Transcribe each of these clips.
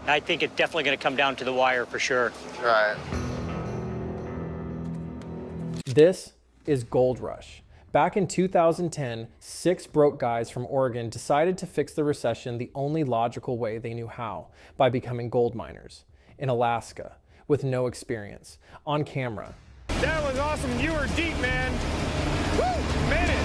I think it's definitely going to come down to the wire for sure. Right. This is Gold Rush. Back in 2010, 6 broke guys from Oregon decided to fix the recession the only logical way they knew how, by becoming gold miners in Alaska with no experience, on camera. That was awesome. You were deep, man. Woo! Made it.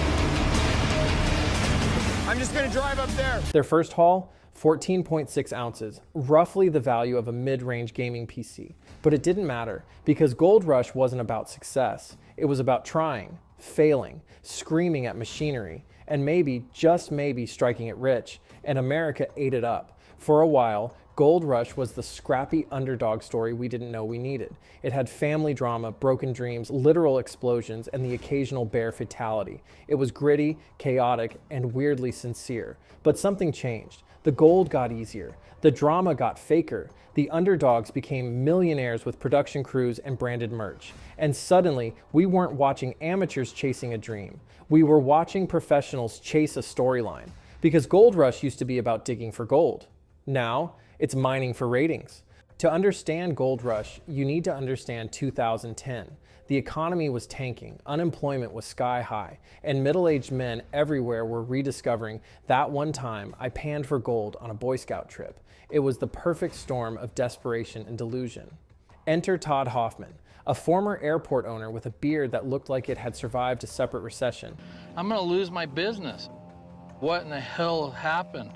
I'm just going to drive up there. Their first haul, 14.6 ounces, roughly the value of a mid-range gaming PC. But it didn't matter, because Gold Rush wasn't about success. It was about trying, failing, screaming at machinery, and maybe, just maybe, striking it rich. And America ate it up. For a while, Gold Rush was the scrappy underdog story we didn't know we needed. It had family drama, broken dreams, literal explosions, and the occasional bear fatality. It was gritty, chaotic, and weirdly sincere. But something changed. The gold got easier. The drama got faker. The underdogs became millionaires with production crews and branded merch. And suddenly, we weren't watching amateurs chasing a dream. We were watching professionals chase a storyline. Because Gold Rush used to be about digging for gold. Now, it's mining for ratings. To understand Gold Rush, you need to understand 2010. The economy was tanking, unemployment was sky high, and middle-aged men everywhere were rediscovering that one time I panned for gold on a Boy Scout trip. It was the perfect storm of desperation and delusion. Enter Todd Hoffman, a former airport owner with a beard that looked like it had survived a separate recession. I'm gonna lose my business. What in the hell happened?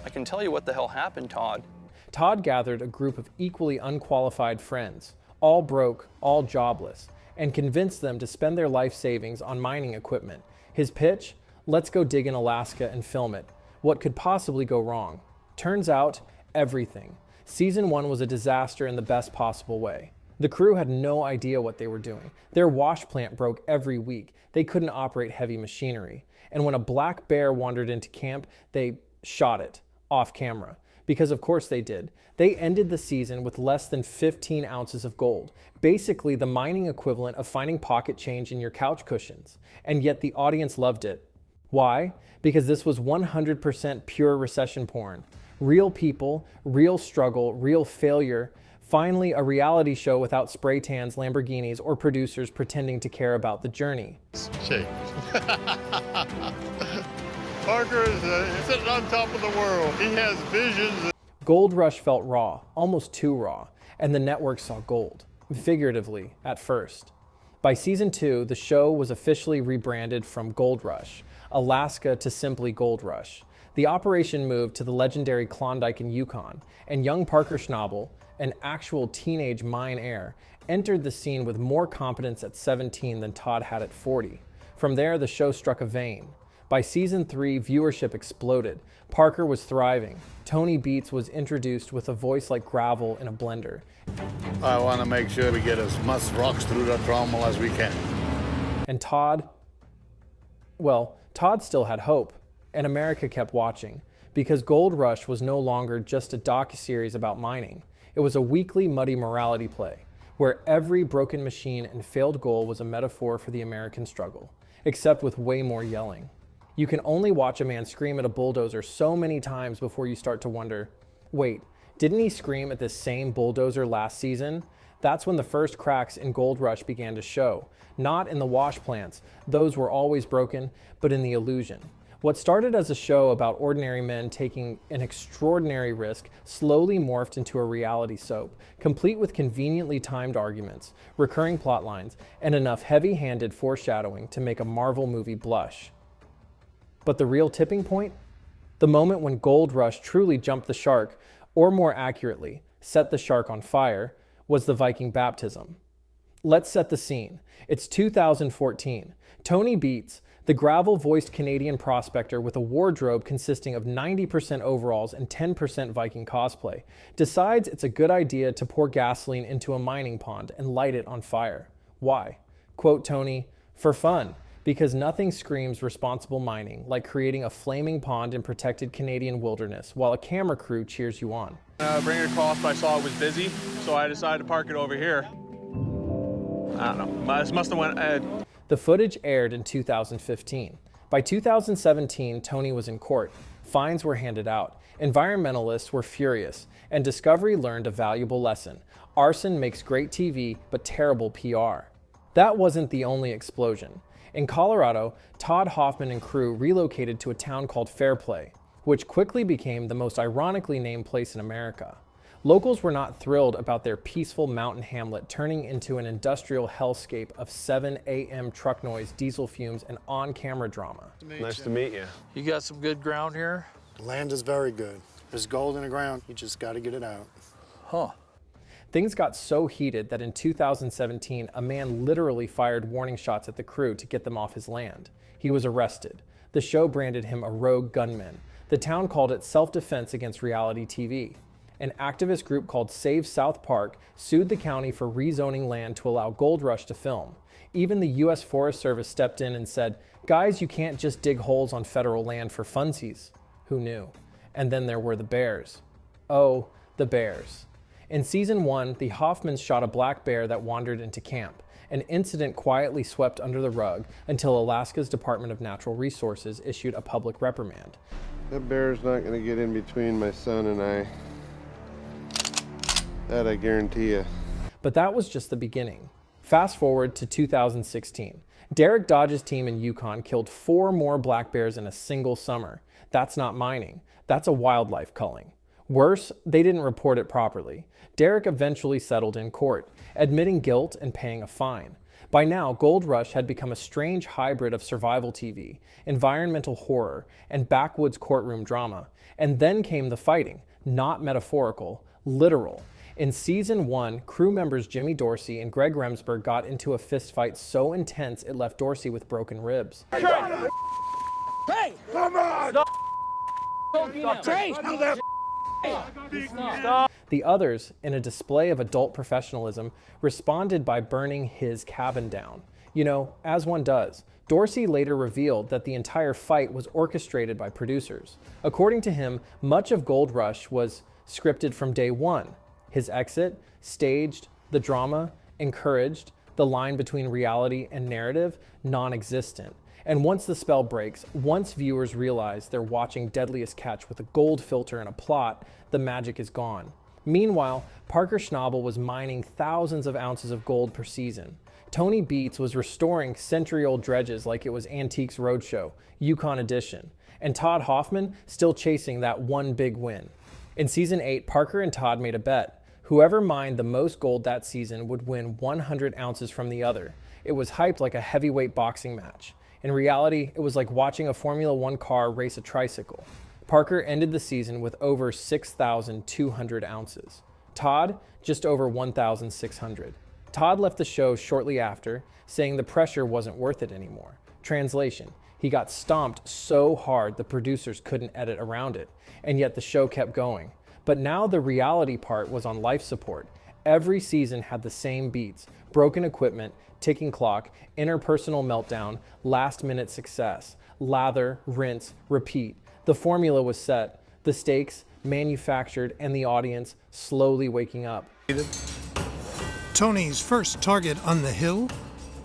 I can tell you what the hell happened, Todd. Todd gathered a group of equally unqualified friends, all broke, all jobless, and convinced them to spend their life savings on mining equipment. His pitch? Let's go dig in Alaska and film it. What could possibly go wrong? Turns out, everything. Season 1 was a disaster in the best possible way. The crew had no idea what they were doing. Their wash plant broke every week. They couldn't operate heavy machinery. And when a black bear wandered into camp, they shot it off camera. Because of course they did. They ended the season with less than 15 ounces of gold, basically the mining equivalent of finding pocket change in your couch cushions. And yet the audience loved it. Why? Because this was 100% pure recession porn. Real people, real struggle, real failure. Finally, a reality show without spray tans, Lamborghinis, or producers pretending to care about the journey. Shake. Parker is sitting on top of the world. He has visions. Gold Rush felt raw, almost too raw, and the network saw gold, figuratively, at first. By season 2, the show was officially rebranded from Gold Rush, Alaska to simply Gold Rush. The operation moved to the legendary Klondike in Yukon, and young Parker Schnabel, an actual teenage mine heir, entered the scene with more competence at 17 than Todd had at 40. From there, the show struck a vein. By season 3, viewership exploded. Parker was thriving. Tony Beats was introduced with a voice like gravel in a blender. I want to make sure we get as much rocks through that trommel as we can. And Todd, well, Todd still had hope, and America kept watching, because Gold Rush was no longer just a docuseries about mining. It was a weekly muddy morality play, where every broken machine and failed goal was a metaphor for the American struggle, except with way more yelling. You can only watch a man scream at a bulldozer so many times before you start to wonder, wait, didn't he scream at this same bulldozer last season? That's when the first cracks in Gold Rush began to show. Not in the wash plants, those were always broken, but in the illusion. What started as a show about ordinary men taking an extraordinary risk slowly morphed into a reality soap, complete with conveniently timed arguments, recurring plot lines, and enough heavy-handed foreshadowing to make a Marvel movie blush. But the real tipping point? The moment when Gold Rush truly jumped the shark, or more accurately, set the shark on fire, was the Viking baptism. Let's set the scene. It's 2014. Tony Beats, the gravel-voiced Canadian prospector with a wardrobe consisting of 90% overalls and 10% Viking cosplay, decides it's a good idea to pour gasoline into a mining pond and light it on fire. Why? Quote Tony, "For fun. Because nothing screams responsible mining like creating a flaming pond in protected Canadian wilderness while a camera crew cheers you on." Bring it across, but I saw it was busy, so I decided to park it over here. I don't know. This must have went. The footage aired in 2015. By 2017, Tony was in court. Fines were handed out, Environmentalists were furious, and Discovery learned a valuable lesson. Arson makes great TV, but terrible PR. That wasn't the only explosion. In Colorado, Todd Hoffman and crew relocated to a town called Fairplay, which quickly became the most ironically named place in America. Locals were not thrilled about their peaceful mountain hamlet turning into an industrial hellscape of 7 a.m. truck noise, diesel fumes, and on-camera drama. Nice to meet you. You got some good ground here? The land is very good. There's gold in the ground. You just got to get it out. Huh. Things got so heated that in 2017, a man literally fired warning shots at the crew to get them off his land. He was arrested. The show branded him a rogue gunman. The town called it self-defense against reality TV. An activist group called Save South Park sued the county for rezoning land to allow Gold Rush to film. Even the U.S. Forest Service stepped in and said, "Guys, you can't just dig holes on federal land for funsies." Who knew? And then there were the bears. Oh, the bears. In season 1, the Hoffmans shot a black bear that wandered into camp. An incident quietly swept under the rug until Alaska's Department of Natural Resources issued a public reprimand. That bear's not going to get in between my son and I. That I guarantee you. But that was just the beginning. Fast forward to 2016. Derek Dodge's team in Yukon killed 4 more black bears in a single summer. That's not mining. That's a wildlife culling. Worse, they didn't report it properly. Derek eventually settled in court, admitting guilt and paying a fine. By now, Gold Rush had become a strange hybrid of survival TV, environmental horror, and backwoods courtroom drama. And then came the fighting, not metaphorical, literal. In season 1, crew members Jimmy Dorsey and Greg Remsburg got into a fistfight so intense it left Dorsey with broken ribs. Hey! Come on! Stop. The others, in a display of adult professionalism, responded by burning his cabin down. You know, as one does. Dorsey later revealed that the entire fight was orchestrated by producers. According to him, much of Gold Rush was scripted from day one. His exit, staged, the drama, encouraged, the line between reality and narrative, non-existent. And once the spell breaks, once viewers realize they're watching Deadliest Catch with a gold filter and a plot, the magic is gone. Meanwhile, Parker Schnabel was mining thousands of ounces of gold per season. Tony Beats was restoring century-old dredges like it was Antiques Roadshow, Yukon Edition. And Todd Hoffman still chasing that one big win. In season 8, Parker and Todd made a bet. Whoever mined the most gold that season would win 100 ounces from the other. It was hyped like a heavyweight boxing match. In reality, it was like watching a Formula One car race a tricycle. Parker ended the season with over 6,200 ounces. Todd, just over 1,600. Todd left the show shortly after, saying the pressure wasn't worth it anymore. Translation: he got stomped so hard the producers couldn't edit around it, and yet the show kept going. But now the reality part was on life support. Every season had the same beats: broken equipment, ticking clock, interpersonal meltdown, last-minute success, lather, rinse, repeat. The formula was set, the stakes manufactured, and the audience slowly waking up. Tony's first target on the hill,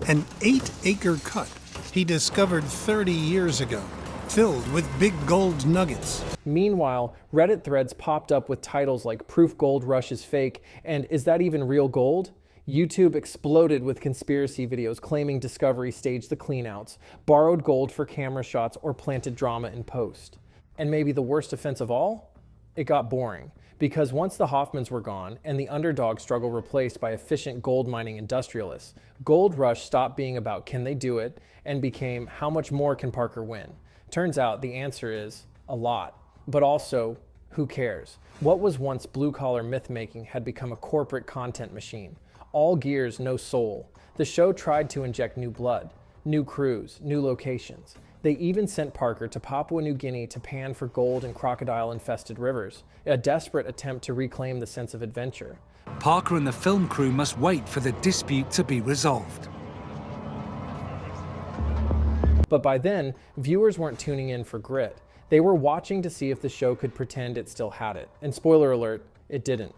an 8-acre cut he discovered 30 years ago, filled with big gold nuggets. Meanwhile, Reddit threads popped up with titles like "Proof Gold Rush is fake" and "Is that even real gold?" YouTube exploded with conspiracy videos claiming Discovery staged the cleanouts, borrowed gold for camera shots, or planted drama in post. And maybe the worst offense of all? It got boring. Because once the Hoffmans were gone and the underdog struggle replaced by efficient gold mining industrialists, Gold Rush stopped being about can they do it and became how much more can Parker win? Turns out the answer is a lot. But also, who cares? What was once blue-collar myth-making had become a corporate content machine. All gears, no soul. The show tried to inject new blood, new crews, new locations. They even sent Parker to Papua New Guinea to pan for gold in crocodile-infested rivers, a desperate attempt to reclaim the sense of adventure. Parker and the film crew must wait for the dispute to be resolved. But by then, viewers weren't tuning in for grit. They were watching to see if the show could pretend it still had it. And spoiler alert, it didn't.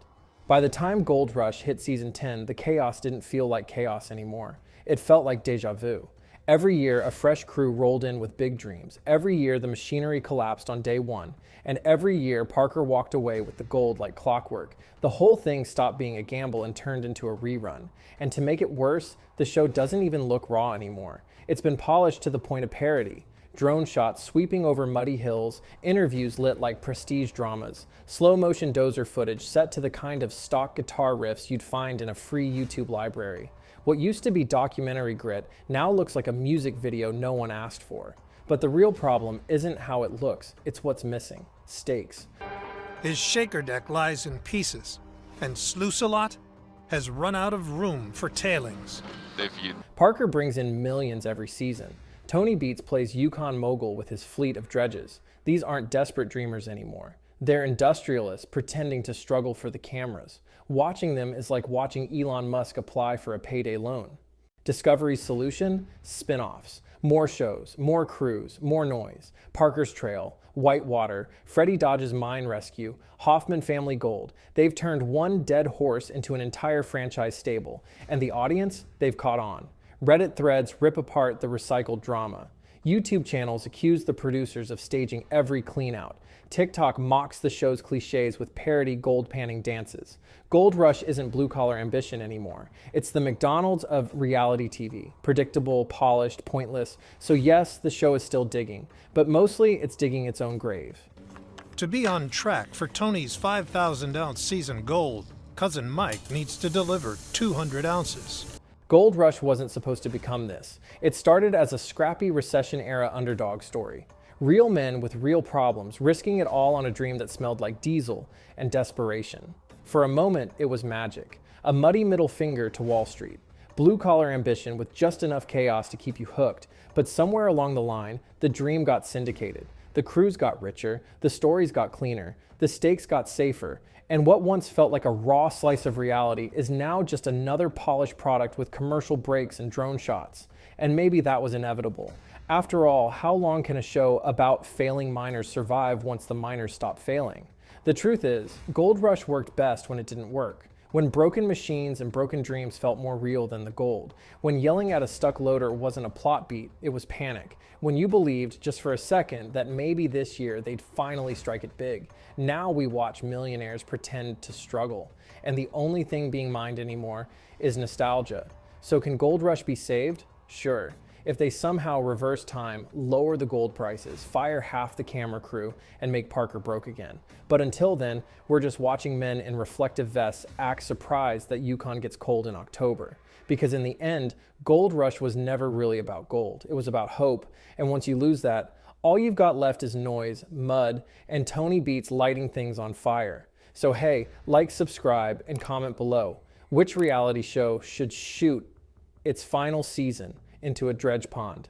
By the time Gold Rush hit season 10, the chaos didn't feel like chaos anymore. It felt like deja vu. Every year, a fresh crew rolled in with big dreams. Every year, the machinery collapsed on day one. And every year, Parker walked away with the gold like clockwork. The whole thing stopped being a gamble and turned into a rerun. And to make it worse, the show doesn't even look raw anymore. It's been polished to the point of parody. Drone shots sweeping over muddy hills, interviews lit like prestige dramas, slow-motion dozer footage set to the kind of stock guitar riffs you'd find in a free YouTube library. What used to be documentary grit now looks like a music video no one asked for. But the real problem isn't how it looks, it's what's missing: stakes. His shaker deck lies in pieces, and Sluice-A-Lot has run out of room for tailings. Parker brings in millions every season. Tony Beats plays Yukon mogul with his fleet of dredges. These aren't desperate dreamers anymore. They're industrialists pretending to struggle for the cameras. Watching them is like watching Elon Musk apply for a payday loan. Discovery's solution? Spin-offs. More shows, more crews, more noise. Parker's Trail, Whitewater, Freddie Dodge's Mine Rescue, Hoffman Family Gold. They've turned one dead horse into an entire franchise stable. And the audience? They've caught on. Reddit threads rip apart the recycled drama. YouTube channels accuse the producers of staging every clean-out. TikTok mocks the show's cliches with parody gold panning dances. Gold Rush isn't blue-collar ambition anymore. It's the McDonald's of reality TV. Predictable, polished, pointless. So yes, the show is still digging, but mostly it's digging its own grave. To be on track for Tony's 5,000-ounce season gold, Cousin Mike needs to deliver 200 ounces. Gold Rush wasn't supposed to become this. It started as a scrappy recession-era underdog story. Real men with real problems, risking it all on a dream that smelled like diesel and desperation. For a moment, it was magic. A muddy middle finger to Wall Street. Blue-collar ambition with just enough chaos to keep you hooked. But somewhere along the line, the dream got syndicated. The crews got richer, the stories got cleaner, the stakes got safer, and what once felt like a raw slice of reality is now just another polished product with commercial breaks and drone shots. And maybe that was inevitable. After all, how long can a show about failing miners survive once the miners stop failing? The truth is, Gold Rush worked best when it didn't work. When broken machines and broken dreams felt more real than the gold. When yelling at a stuck loader wasn't a plot beat, it was panic. When you believed, just for a second, that maybe this year they'd finally strike it big. Now we watch millionaires pretend to struggle. And the only thing being mined anymore is nostalgia. So can Gold Rush be saved? Sure. If they somehow reverse time, lower the gold prices, fire half the camera crew, and make Parker broke again. But until then, we're just watching men in reflective vests act surprised that Yukon gets cold in October. Because in the end, Gold Rush was never really about gold. It was about hope, and once you lose that, all you've got left is noise, mud, and Tony Beats lighting things on fire. So hey, like, subscribe, and comment below. Which reality show should shoot its final season into a dredge pond?